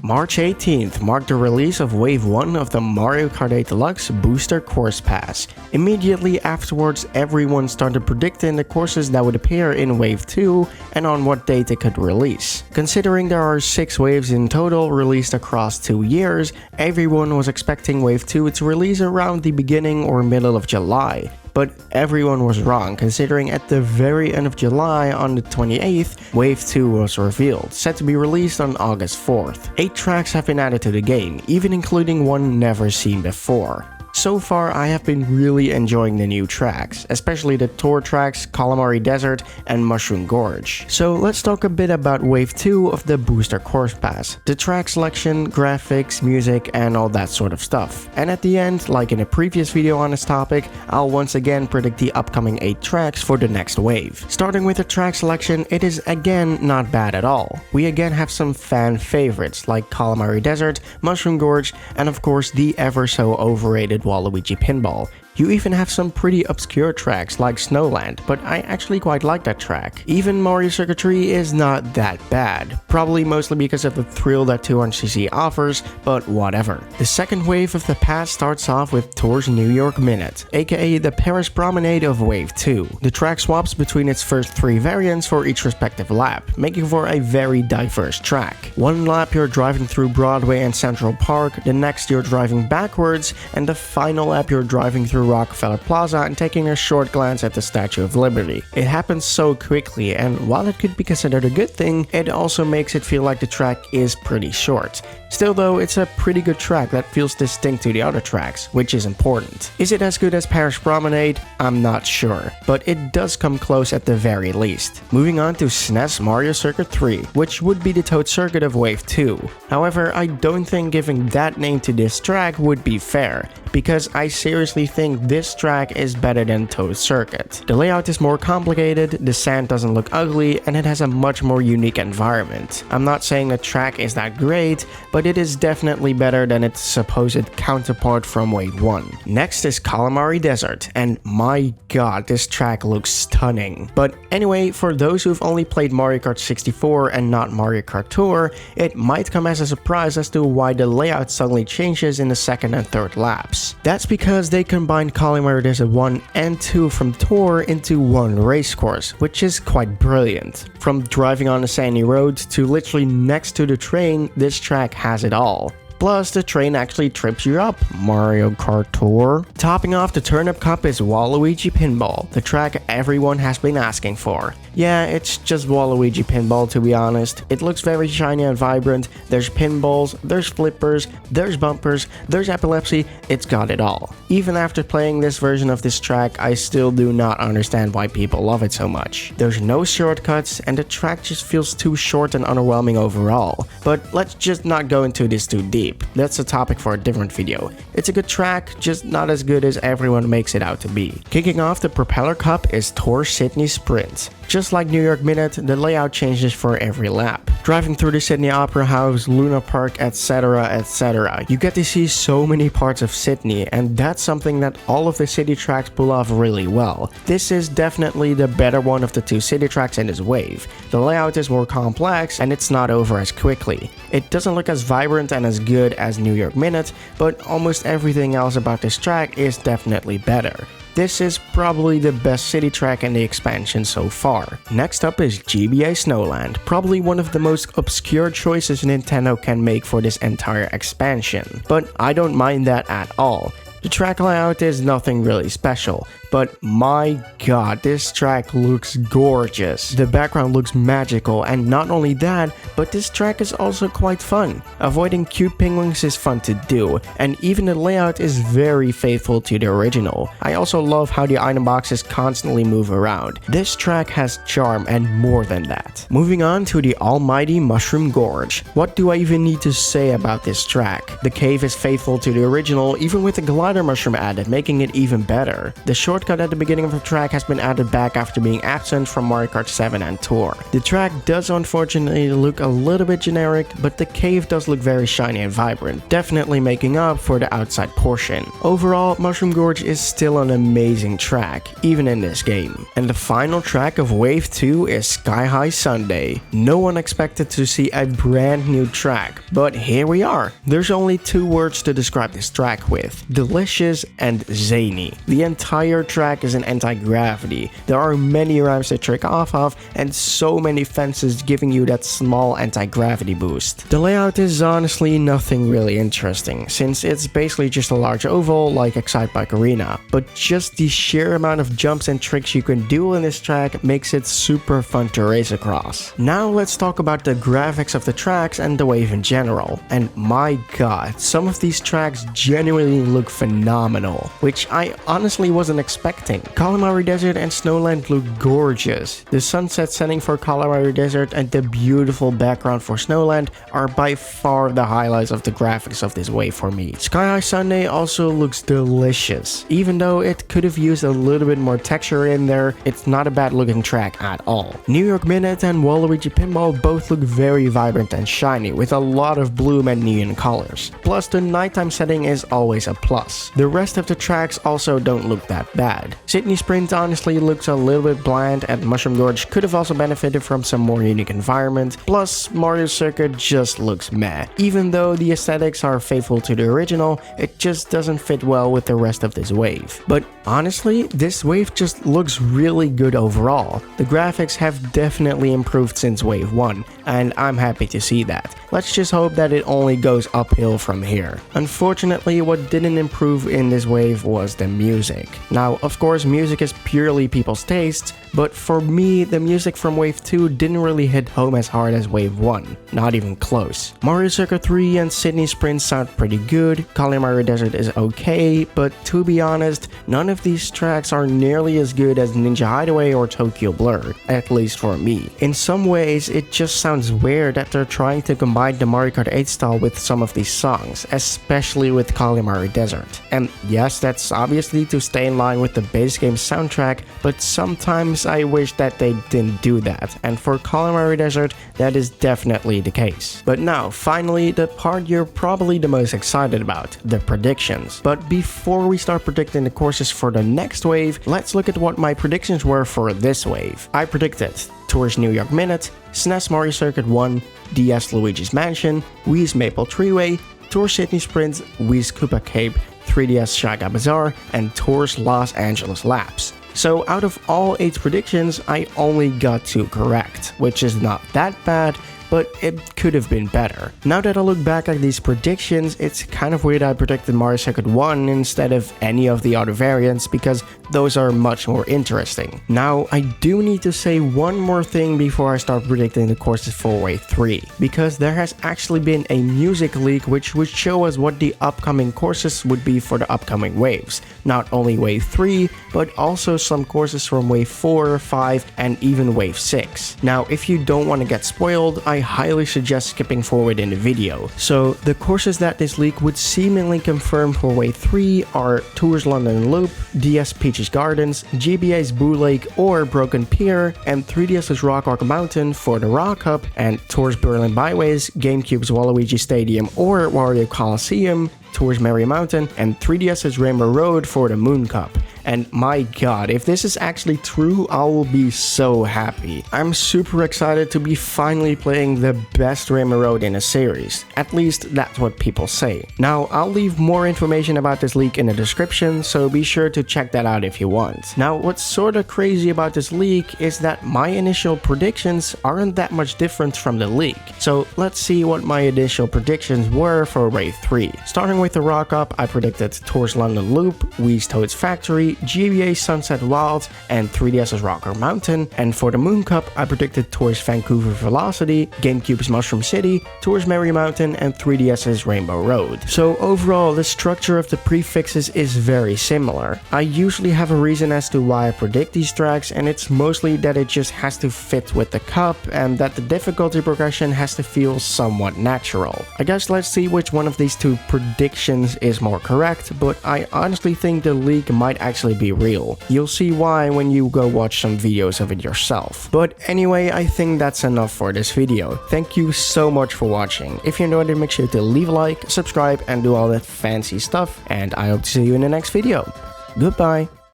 March 18th marked the release of Wave 1 of the Mario Kart 8 Deluxe Booster Course Pass. Immediately afterwards, everyone started predicting the courses that would appear in Wave 2 and on what date it could release. Considering there are 6 waves in total released across 2 years, everyone was expecting Wave 2 to release around the beginning or middle of July. But everyone was wrong, considering at the very end of July on the 28th, Wave 2 was revealed, set to be released on August 4th. 8 tracks have been added to the game, even including one never seen before. So far, I have been really enjoying the new tracks, especially the Tor tracks, Calamari Desert, and Mushroom Gorge. So let's talk a bit about Wave 2 of the Booster Course Pass, the track selection, graphics, music, and all that sort of stuff. And at the end, like in a previous video on this topic, I'll once again predict the upcoming 8 tracks for the next wave. Starting with the track selection, it is again not bad at all. We again have some fan favorites like Calamari Desert, Mushroom Gorge, and of course the ever so overrated Waluigi Pinball. You even have some pretty obscure tracks like Snowland, but I actually quite like that track. Even Mario Circuit 3 is not that bad, probably mostly because of the thrill that 200cc offers, but whatever. The second wave of the pass starts off with Tor's New York Minute, aka the Paris Promenade of Wave 2. The track swaps between its first 3 variants for each respective lap, making for a very diverse track. One lap you're driving through Broadway and Central Park, the next you're driving backwards, and the final lap you're driving through Rockefeller Plaza and taking a short glance at the Statue of Liberty. It happens so quickly, and while it could be considered a good thing, it also makes it feel like the track is pretty short. Still though, it's a pretty good track that feels distinct to the other tracks, which is important. Is it as good as Paris Promenade? I'm not sure, but it does come close at the very least. Moving on to SNES Mario Circuit 3, which would be the Toad Circuit of Wave 2. However, I don't think giving that name to this track would be fair, because I seriously think this track is better than Toad Circuit. The layout is more complicated, the sand doesn't look ugly, and it has a much more unique environment. I'm not saying the track is that great, but it is definitely better than its supposed counterpart from Wave 1. Next is Calamari Desert, and my god, this track looks stunning. But anyway, for those who've only played Mario Kart 64 and not Mario Kart Tour, it might come as a surprise as to why the layout suddenly changes in the second and third laps. That's because they combined Calamari Desert 1 and 2 from Tor into one race course, which is quite brilliant. From driving on a sandy road to literally next to the train, this track has it all. Plus, the train actually trips you up, Mario Kart Tour. Topping off the Turnip Cup is Waluigi Pinball, the track everyone has been asking for. Yeah, it's just Waluigi Pinball to be honest. It looks very shiny and vibrant, there's pinballs, there's flippers, there's bumpers, there's epilepsy, it's got it all. Even after playing this version of this track, I still do not understand why people love it so much. There's no shortcuts, and the track just feels too short and underwhelming overall. But let's just not go into this too deep. That's a topic for a different video. It's a good track, just not as good as everyone makes it out to be. Kicking off the Propeller Cup is Tor Sydney Sprint. Just like New York Minute, the layout changes for every lap. Driving through the Sydney Opera House, Luna Park, etc, etc. You get to see so many parts of Sydney, and that's something that all of the city tracks pull off really well. This is definitely the better one of the 2 city tracks in this wave. The layout is more complex, and it's not over as quickly. It doesn't look as vibrant and as good as New York Minute, but almost everything else about this track is definitely better. This is probably the best city track in the expansion so far. Next up is GBA Snowland, probably one of the most obscure choices Nintendo can make for this entire expansion. But I don't mind that at all. The track layout is nothing really special, but my god, this track looks gorgeous. The background looks magical, and not only that, but this track is also quite fun. Avoiding cute penguins is fun to do, and even the layout is very faithful to the original. I also love how the item boxes constantly move around. This track has charm and more than that. Moving on to the almighty Mushroom Gorge. What do I even need to say about this track? The cave is faithful to the original, even with the glide spider mushroom added, making it even better. The shortcut at the beginning of the track has been added back after being absent from Mario Kart 7 and Tour. The track does unfortunately look a little bit generic, but the cave does look very shiny and vibrant, definitely making up for the outside portion. Overall, Mushroom Gorge is still an amazing track, even in this game. And the final track of Wave 2 is Sky High Sunday. No one expected to see a brand new track, but here we are. There's only two words to describe this track with: delicious and zany. The entire track is an anti-gravity. There are many ramps to trick off of, and so many fences giving you that small anti-gravity boost. The layout is honestly nothing really interesting, since it's basically just a large oval like Excitebike Arena, but just the sheer amount of jumps and tricks you can do in this track makes it super fun to race across. Now let's talk about the graphics of the tracks and the wave in general, and my god, some of these tracks genuinely look phenomenal, which I honestly wasn't expecting. Calamari Desert and Snowland look gorgeous. The sunset setting for Calamari Desert and the beautiful background for Snowland are by far the highlights of the graphics of this wave for me. Sky High Sunday also looks delicious. Even though it could have used a little bit more texture in there, it's not a bad looking track at all. New York Minute and Waluigi Pinball both look very vibrant and shiny with a lot of bloom and neon colors. Plus the nighttime setting is always a plus. The rest of the tracks also don't look that bad. Sydney Sprint honestly looks a little bit bland, and Mushroom Gorge could have also benefited from some more unique environment. Plus Mario Circuit just looks meh. Even though the aesthetics are faithful to the original, it just doesn't fit well with the rest of this wave. But honestly, this wave just looks really good overall. The graphics have definitely improved since Wave 1, and I'm happy to see that. Let's just hope that it only goes uphill from here. Unfortunately, what didn't improve in this wave was the music. Now, of course, music is purely people's tastes, but for me, the music from Wave 2 didn't really hit home as hard as Wave 1, not even close. Mario Circuit 3 and Sydney Sprint sound pretty good, Calamari Desert is okay, but to be honest, none of these tracks are nearly as good as Ninja Hideaway or Tokyo Blur, at least for me. In some ways, it just sounds weird that they're trying to combine the Mario Kart 8 style with some of these songs, especially with Calamari Desert. And yes, that's obviously to stay in line with the base game soundtrack, but sometimes I wish that they didn't do that, and for Calamari Desert, that is definitely the case. But now, finally, the part you're probably the most excited about, the predictions. But before we start predicting the courses for the next wave, let's look at what my predictions were for this wave. I predicted Tour's New York Minute, SNES Mario Circuit 1, DS Luigi's Mansion, Wii's Maple Treeway, Tor Sydney Sprint, Wii's Koopa Cape, 3DS Shy Guy Bazaar, and Tour's Los Angeles Laps. So out of all 8 predictions, I only got 2 correct, which is not that bad, but it could have been better. Now that I look back at these predictions, it's kind of weird I predicted Mario Circuit 1 instead of any of the other variants, because those are much more interesting. Now, I do need to say one more thing before I start predicting the courses for Wave 3, because there has actually been a music leak which would show us what the upcoming courses would be for the upcoming waves. Not only Wave 3, but also some courses from Wave 4, 5, and even Wave 6. Now, if you don't want to get spoiled, I highly suggest skipping forward in the video. So, the courses that this leak would seemingly confirm for Wave 3 are Tour's London Loop, DS Peach's Gardens, GBA's Boo Lake or Broken Pier, and 3DS's Rock Mountain for the Rock Cup, and Tour's Berlin Byways, GameCube's Waluigi Stadium or Wario Coliseum, Tour's Merry Mountain, and 3DS's Rainbow Road for the Moon Cup. And my god, if this is actually true, I will be so happy. I'm super excited to be finally playing the best Rainbow Road in a series. At least that's what people say. Now, I'll leave more information about this leak in the description, so be sure to check that out if you want. Now, what's sorta crazy about this leak is that my initial predictions aren't that much different from the leak. So let's see what my initial predictions were for Wave 3. Starting with the Rock Cup, I predicted Tour's London Loop, Wii's Toad's Factory, GBA Sunset Wilds, and 3DS's Rocker Mountain. And for the Moon Cup, I predicted Tour's Vancouver Velocity, GameCube's Mushroom City, Tour's Merry Mountain, and 3DS's Rainbow Road. So overall, the structure of the prefixes is very similar. I usually have a reason as to why I predict these tracks, and it's mostly that it just has to fit with the cup, and that the difficulty progression has to feel somewhat natural. I guess let's see which one of these two predictions predictions is more correct, but I honestly think the leak might actually be real. You'll see why when you go watch some videos of it yourself. But anyway, I think that's enough for this video. Thank you so much for watching. If you enjoyed it, make sure to leave a like, subscribe, and do all that fancy stuff, and I hope to see you in the next video. Goodbye.